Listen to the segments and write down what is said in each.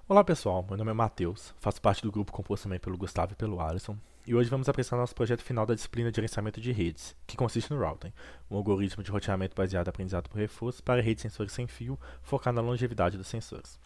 Olá pessoal, meu nome é Matheus, faço parte do grupo composto também pelo Gustavo e pelo Alisson, e hoje vamos apresentar nosso projeto final da disciplina de gerenciamento de redes, que consiste no Routing, um algoritmo de roteamento baseado em aprendizado por reforço para redes de sensores sem fio, focado na longevidade dos sensores.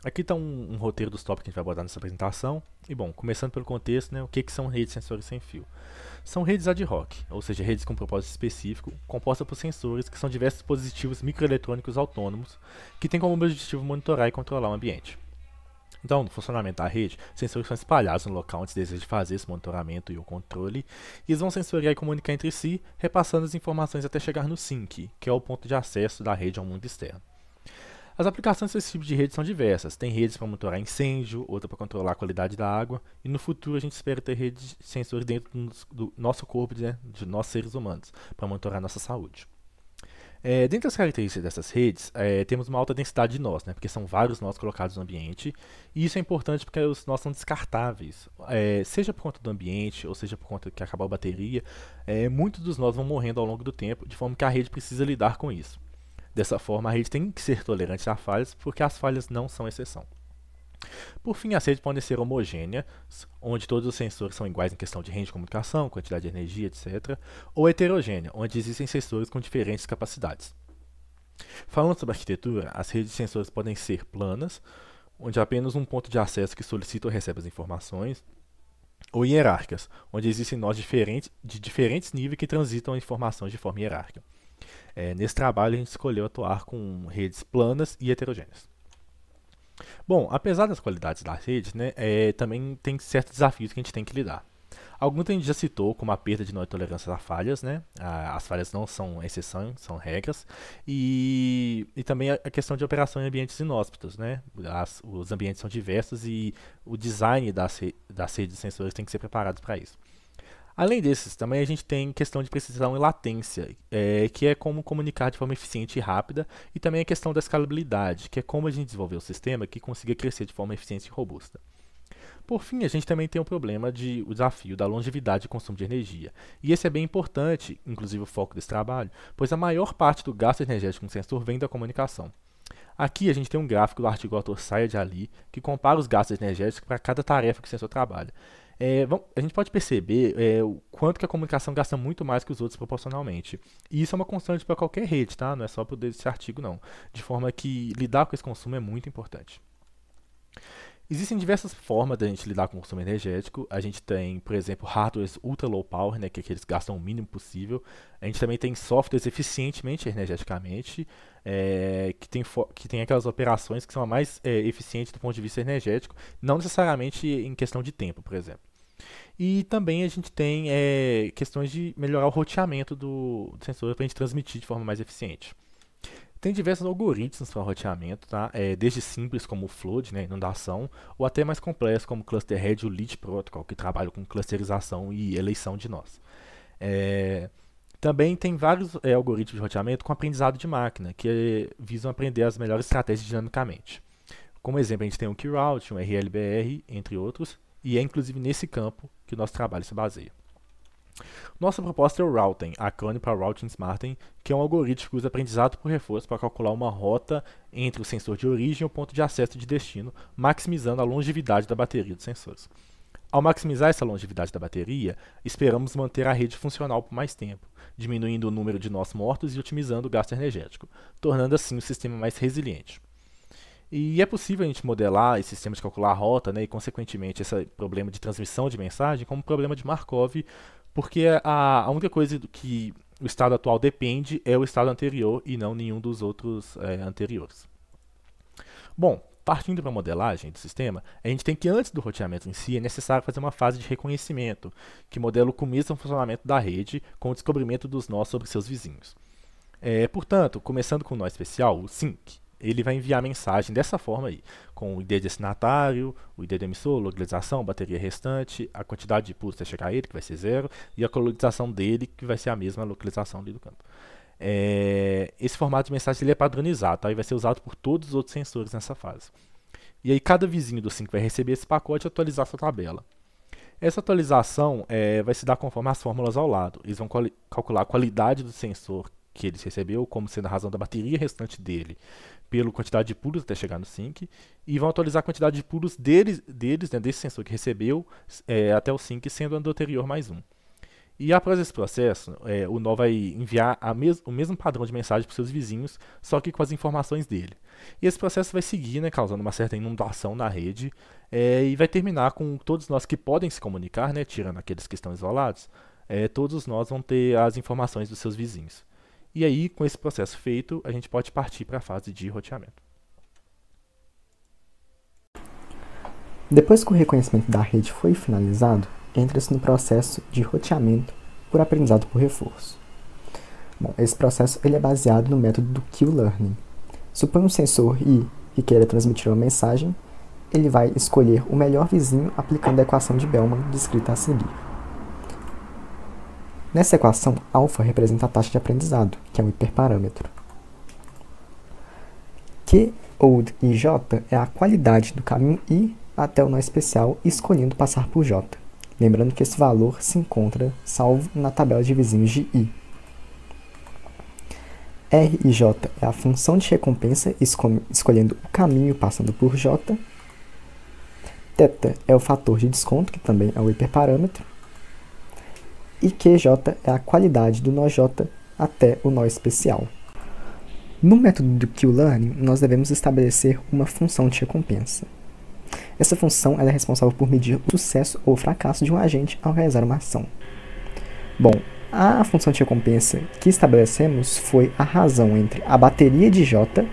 Aqui está um roteiro dos tópicos que a gente vai abordar nessa apresentação, e bom, começando pelo contexto, o que são redes de sensores sem fio? São redes ad hoc, ou seja, redes com propósito específico, compostas por sensores que são diversos dispositivos microeletrônicos autônomos, que têm como objetivo monitorar e controlar o ambiente. Então, no funcionamento da rede, sensores são espalhados no local onde se deseja fazer esse monitoramento e o controle, e eles vão sensoriar e comunicar entre si, repassando as informações até chegar no SYNC, que é o ponto de acesso da rede ao mundo externo. As aplicações desse tipo de rede são diversas. Tem redes para monitorar incêndio, outra para controlar a qualidade da água, e no futuro a gente espera ter redes de sensores dentro do nosso corpo, de nós seres humanos, para monitorar a nossa saúde. Dentre as características dessas redes, temos uma alta densidade de nós, porque são vários nós colocados no ambiente, e isso é importante porque os nós são descartáveis, seja por conta do ambiente, ou seja por conta que acabou a bateria, muitos dos nós vão morrendo ao longo do tempo, de forma que a rede precisa lidar com isso. Dessa forma, a rede tem que ser tolerante a falhas, porque as falhas não são exceção. Por fim, as redes podem ser homogêneas, onde todos os sensores são iguais em questão de range de comunicação, quantidade de energia, etc., ou heterogênea, onde existem sensores com diferentes capacidades. Falando sobre arquitetura, as redes de sensores podem ser planas, onde há apenas um ponto de acesso que solicita ou recebe as informações, ou hierárquicas, onde existem nós de diferentes níveis que transitam a informação de forma hierárquica. Nesse trabalho, a gente escolheu atuar com redes planas e heterogêneas. Bom, apesar das qualidades das redes, também tem certos desafios que a gente tem que lidar. Alguns a gente já citou, como a perda de não tolerância a falhas, as falhas não são exceção, são regras, e também a questão de operação em ambientes inóspitos, os ambientes são diversos e o design das redes de sensores tem que ser preparado para isso. Além desses, também a gente tem questão de precisão e latência, que é como comunicar de forma eficiente e rápida, e também a questão da escalabilidade, que é como a gente desenvolver um sistema que consiga crescer de forma eficiente e robusta. Por fim, a gente também tem o desafio da longevidade e consumo de energia. E esse é bem importante, inclusive o foco desse trabalho, pois a maior parte do gasto energético no sensor vem da comunicação. Aqui a gente tem um gráfico do artigo do autor Sayed Ali, que compara os gastos energéticos para cada tarefa que o sensor trabalha. A gente pode perceber o quanto que a comunicação gasta muito mais que os outros proporcionalmente. E isso é uma constante para qualquer rede, tá? Não é só para esse artigo, não. De forma que lidar com esse consumo é muito importante. Existem diversas formas da gente lidar com o consumo energético. A gente tem, por exemplo, hardwares ultra low power, que é que eles gastam o mínimo possível. A gente também tem softwares eficientemente energeticamente, que tem aquelas operações que são a mais eficientes do ponto de vista energético, não necessariamente em questão de tempo, por exemplo. E também a gente tem questões de melhorar o roteamento do sensor para a gente transmitir de forma mais eficiente. Tem diversos algoritmos para roteamento, tá? Desde simples como o flood, inundação, ou até mais complexos como o Clusterhead e o Lead Protocol, que trabalham com clusterização e eleição de nós. Também tem vários algoritmos de roteamento com aprendizado de máquina, que visam aprender as melhores estratégias dinamicamente. Como exemplo, a gente tem o Keyroute, um RLBR, entre outros, e é inclusive nesse campo que o nosso trabalho se baseia. Nossa proposta é o Routing, acrônimo para Routing Smarting, que é um algoritmo que usa aprendizado por reforço para calcular uma rota entre o sensor de origem e o ponto de acesso de destino, maximizando a longevidade da bateria dos sensores. Ao maximizar essa longevidade da bateria, esperamos manter a rede funcional por mais tempo, diminuindo o número de nós mortos e otimizando o gasto energético, tornando assim o sistema mais resiliente. E é possível a gente modelar esse sistema de calcular a rota, e consequentemente esse problema de transmissão de mensagem como problema de Markov, porque a única coisa do que o estado atual depende é o estado anterior e não nenhum dos outros anteriores. Bom, partindo para a modelagem do sistema, a gente tem que antes do roteamento em si é necessário fazer uma fase de reconhecimento, que modela o começo do funcionamento da rede com o descobrimento dos nós sobre seus vizinhos. Portanto, começando com o nó especial, o SYNC, ele vai enviar a mensagem dessa forma aí, com o ID de destinatário, o ID do emissor, localização, bateria restante, a quantidade de pulsos até chegar a ele, que vai ser 0, e a localização dele, que vai ser a mesma localização ali do campo. Esse formato de mensagem ele é padronizado, tá? E vai ser usado por todos os outros sensores nessa fase. E aí cada vizinho do SYNC vai receber esse pacote e atualizar sua tabela. Essa atualização vai se dar conforme as fórmulas ao lado. Eles vão calcular a qualidade do sensor que ele recebeu como sendo a razão da bateria restante dele pela quantidade de pulos até chegar no sync, e vão atualizar a quantidade de pulos deles né, desse sensor que recebeu até o sync, sendo o do anterior mais um. E após esse processo, o nó vai enviar o mesmo padrão de mensagem para os seus vizinhos, só que com as informações dele. E esse processo vai seguir, né, causando uma certa inundação na rede, e vai terminar com todos nós que podem se comunicar, né, tirando aqueles que estão isolados, todos nós vão ter as informações dos seus vizinhos. E aí, com esse processo feito, a gente pode partir para a fase de roteamento. Depois que o reconhecimento da rede foi finalizado, entra-se no processo de roteamento por aprendizado por reforço. Bom, esse processo ele é baseado no método do Q-Learning. Suponha um sensor I que queira transmitir uma mensagem, ele vai escolher o melhor vizinho aplicando a equação de Bellman descrita a seguir. Nessa equação, alfa representa a taxa de aprendizado, que é um hiperparâmetro. Q, old e J é a qualidade do caminho I até o nó especial, escolhendo passar por J. Lembrando que esse valor se encontra salvo na tabela de vizinhos de I. R e J é a função de recompensa, escolhendo o caminho passando por J. Θ é o fator de desconto, que também é o hiperparâmetro. E QJ é a qualidade do nó J até o nó especial. No método do Q-Learning, nós devemos estabelecer uma função de recompensa. Essa função ela é responsável por medir o sucesso ou fracasso de um agente ao realizar uma ação. Bom, a função de recompensa que estabelecemos foi a razão entre a bateria de J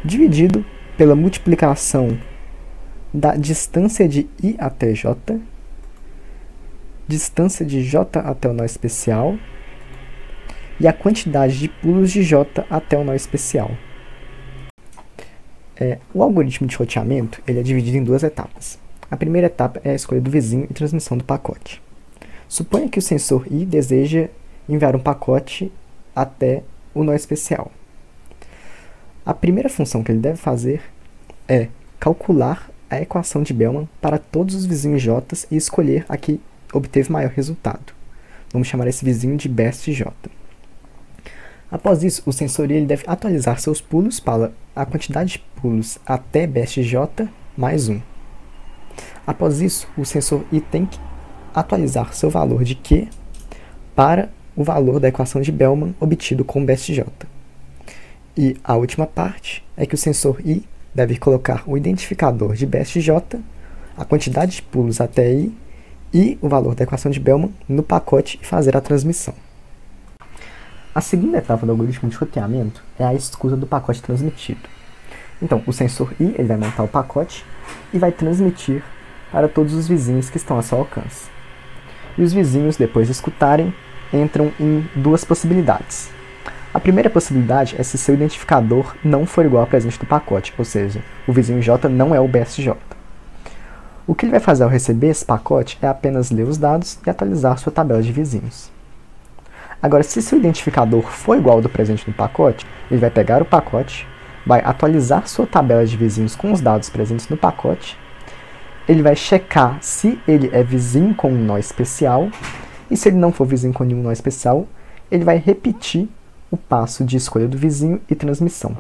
dividido pela multiplicação da distância de I até J, distância de J até o nó especial e a quantidade de pulos de J até o nó especial. O algoritmo de roteamento ele é dividido em duas etapas. A primeira etapa é a escolha do vizinho e transmissão do pacote. Suponha que o sensor I deseja enviar um pacote até o nó especial. A primeira função que ele deve fazer é calcular a equação de Bellman para todos os vizinhos J e escolher a que obteve maior resultado. Vamos chamar esse vizinho de best J. Após isso, o sensor I ele deve atualizar seus pulos para a quantidade de pulos até best J mais 1. Após isso, o sensor I tem que atualizar seu valor de Q para o valor da equação de Bellman obtido com best J. E a última parte é que o sensor I deve colocar o identificador de best J, a quantidade de pulos até I e o valor da equação de Bellman no pacote e fazer a transmissão. A segunda etapa do algoritmo de roteamento é a escuta do pacote transmitido. Então, o sensor I ele vai montar o pacote e vai transmitir para todos os vizinhos que estão a seu alcance. E os vizinhos, depois de escutarem, entram em duas possibilidades. A primeira possibilidade é se seu identificador não for igual ao presente do pacote, ou seja, o vizinho J não é o best J. O que ele vai fazer ao receber esse pacote é apenas ler os dados e atualizar sua tabela de vizinhos. Agora, se seu identificador for igual ao do presente no pacote, ele vai pegar o pacote, vai atualizar sua tabela de vizinhos com os dados presentes no pacote, ele vai checar se ele é vizinho com um nó especial, e se ele não for vizinho com nenhum nó especial, ele vai repetir o passo de escolha do vizinho e transmissão.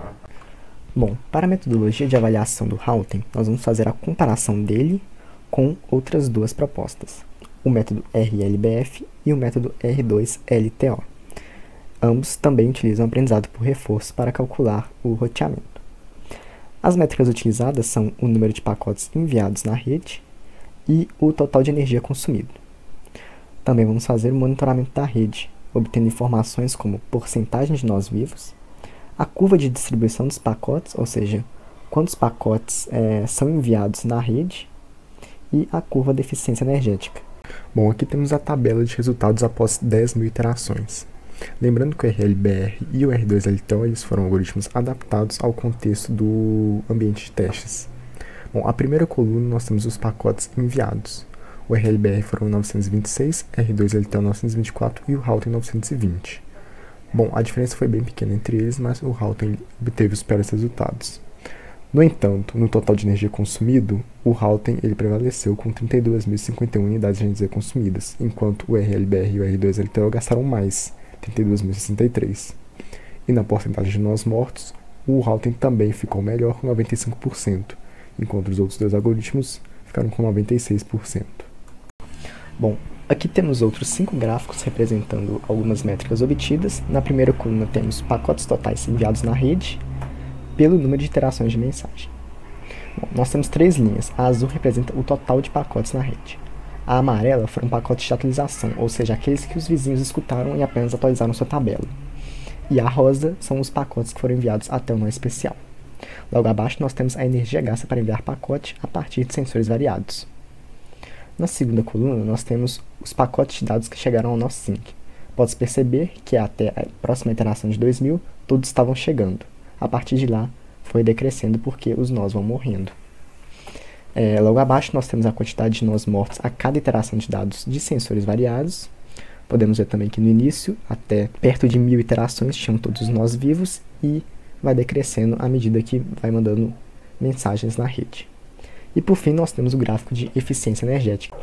Bom, para a metodologia de avaliação do Houghton, nós vamos fazer a comparação dele com outras duas propostas, o método RLBF e o método R2LTO. Ambos também utilizam aprendizado por reforço para calcular o roteamento. As métricas utilizadas são o número de pacotes enviados na rede e o total de energia consumido. Também vamos fazer o monitoramento da rede, obtendo informações como porcentagem de nós vivos, a curva de distribuição dos pacotes, ou seja, quantos pacotes são enviados na rede, e a curva de eficiência energética. Bom, aqui temos a tabela de resultados após 10.000 iterações. Lembrando que o RLBR e o R2LTO eles foram algoritmos adaptados ao contexto do ambiente de testes. Bom, a primeira coluna nós temos os pacotes enviados. O RLBR foram 926, R2LTO 924 e o Houghton 920. Bom, a diferença foi bem pequena entre eles, mas o Houghton obteve os piores resultados. No entanto, no total de energia consumido, o Houghton ele prevaleceu com 32.051 unidades de energia consumidas, enquanto o RLBR e o R2LTO gastaram mais, 32.063. E na porcentagem de nós mortos, o routing também ficou melhor com 95%, enquanto os outros dois algoritmos ficaram com 96%. Bom, aqui temos outros 5 gráficos representando algumas métricas obtidas. Na primeira coluna temos pacotes totais enviados na rede pelo número de iterações de mensagem. Bom, nós temos 3 linhas. A azul representa o total de pacotes na rede. A amarela foram pacotes de atualização, ou seja, aqueles que os vizinhos escutaram e apenas atualizaram sua tabela. E a rosa são os pacotes que foram enviados até o nó especial. Logo abaixo nós temos a energia gasta para enviar pacote a partir de sensores variados. Na segunda coluna nós temos os pacotes de dados que chegaram ao nó sync. Pode-se perceber que até a próxima iteração de 2000 todos estavam chegando. A partir de lá foi decrescendo porque os nós vão morrendo. Logo abaixo nós temos a quantidade de nós mortos a cada iteração de dados de sensores variados. Podemos ver também que no início, até perto de 1000 iterações, tinham todos os nós vivos e vai decrescendo à medida que vai mandando mensagens na rede. E por fim nós temos o gráfico de eficiência energética.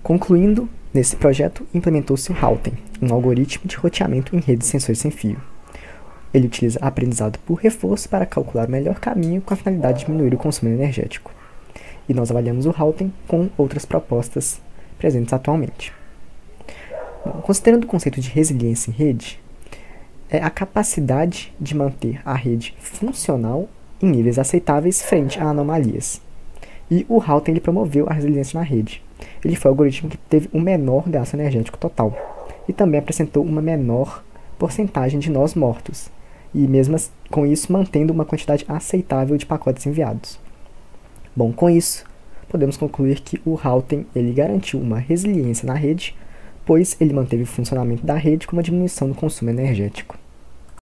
Concluindo, nesse projeto implementou-se o Routing, um algoritmo de roteamento em redes de sensores sem fio. Ele utiliza aprendizado por reforço para calcular o melhor caminho com a finalidade de diminuir o consumo energético. E nós avaliamos o Routing com outras propostas presentes atualmente. Bom, considerando o conceito de resiliência em rede, é a capacidade de manter a rede funcional em níveis aceitáveis frente a anomalias. E o Routing ele promoveu a resiliência na rede. Ele foi o algoritmo que teve o menor gasto energético total e também apresentou uma menor porcentagem de nós mortos, e mesmo com isso mantendo uma quantidade aceitável de pacotes enviados. Bom, com isso, podemos concluir que o Routing ele garantiu uma resiliência na rede, pois ele manteve o funcionamento da rede com uma diminuição do consumo energético.